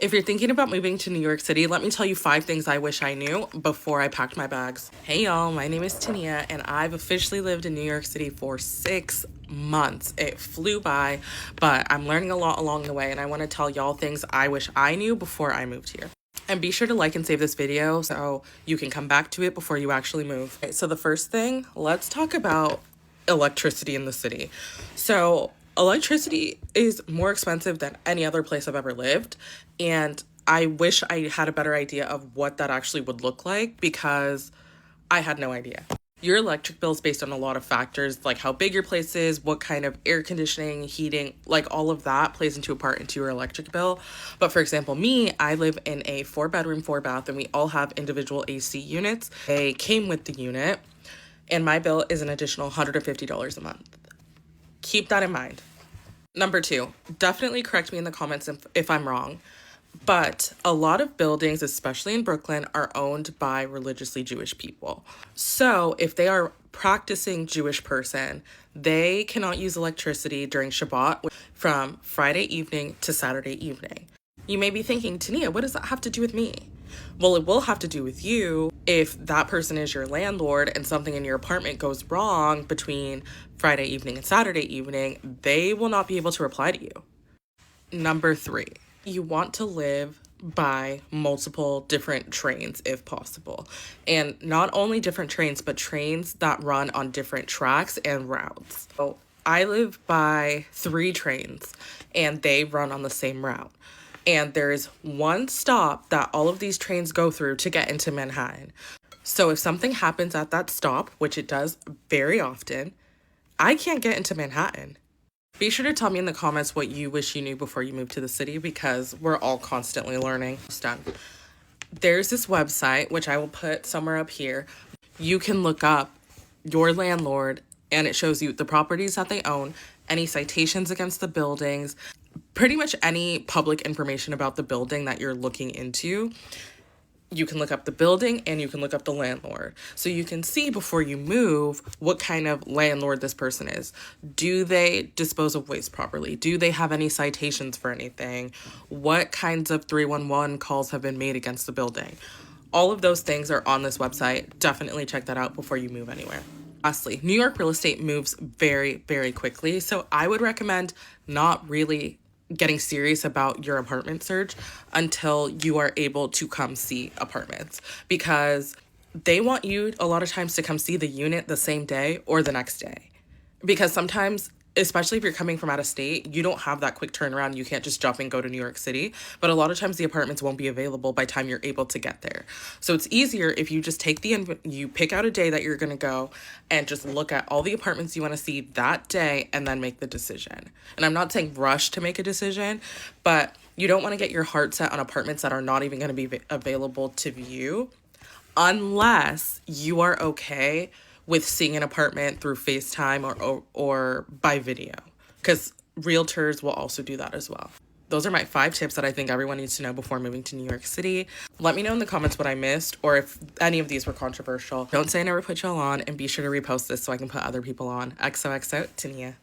If you're thinking about moving to New York City, let me tell you 5 things I wish I knew before I packed my bags. Hey y'all, my name is Tania and I've officially lived in New York City for 6 months. It flew by, but I'm learning a lot along the way and I want to tell y'all things I wish I knew before I moved here. And be sure to like and save this video so you can come back to it before you actually move. Okay, so the first thing, let's talk about electricity in the city. So electricity is more expensive than any other place I've ever lived. And I wish I had a better idea of what that actually would look like because I had no idea. Your electric bill is based on a lot of factors, like how big your place is, what kind of air conditioning, heating, like all of that plays into a part into your electric bill. But for example, me, I live in a 4-bedroom, 4-bath, and we all have individual AC units. They came with the unit, and my bill is an additional $150 a month. Keep that in mind. Number 2, definitely correct me in the comments if I'm wrong, but a lot of buildings, especially in Brooklyn, are owned by religiously Jewish people. So if they are practicing Jewish person, they cannot use electricity during Shabbat from Friday evening to Saturday evening. You may be thinking, Tania, what does that have to do with me? Well, it will have to do with you if that person is your landlord and something in your apartment goes wrong between Friday evening and Saturday evening, they will not be able to reply to you. Number 3, you want to live by multiple different trains if possible. And not only different trains, but trains that run on different tracks and routes. So I live by 3 trains and they run on the same route. And there's one stop that all of these trains go through to get into Manhattan. So if something happens at that stop, which it does very often, I can't get into Manhattan. Be sure to tell me in the comments what you wish you knew before you moved to the city because we're all constantly learning. It's done. There's this website, which I will put somewhere up here. You can look up your landlord and it shows you the properties that they own, any citations against the buildings, pretty much any public information about the building that you're looking into. You can look up the building and you can look up the landlord. So you can see before you move what kind of landlord this person is. Do they dispose of waste properly? Do they have any citations for anything? What kinds of 311 calls have been made against the building? All of those things are on this website. Definitely check that out before you move anywhere. Lastly, New York real estate moves very, very quickly. So I would recommend not really getting serious about your apartment search until you are able to come see apartments because they want you a lot of times to come see the unit the same day or the next day. Because sometimes, especially if you're coming from out of state, you don't have that quick turnaround. You can't just jump and go to New York City. But a lot of times the apartments won't be available by the time you're able to get there. So it's easier if you just you pick out a day that you're going to go and just look at all the apartments you want to see that day and then make the decision. And I'm not saying rush to make a decision, but you don't want to get your heart set on apartments that are not even going to be available to view unless you are okay with seeing an apartment through FaceTime or by video, because realtors will also do that as well. Those are my 5 tips that I think everyone needs to know before moving to New York City. Let me know in the comments what I missed or if any of these were controversial. Don't say I never put y'all on and be sure to repost this so I can put other people on. XOXO, Tania.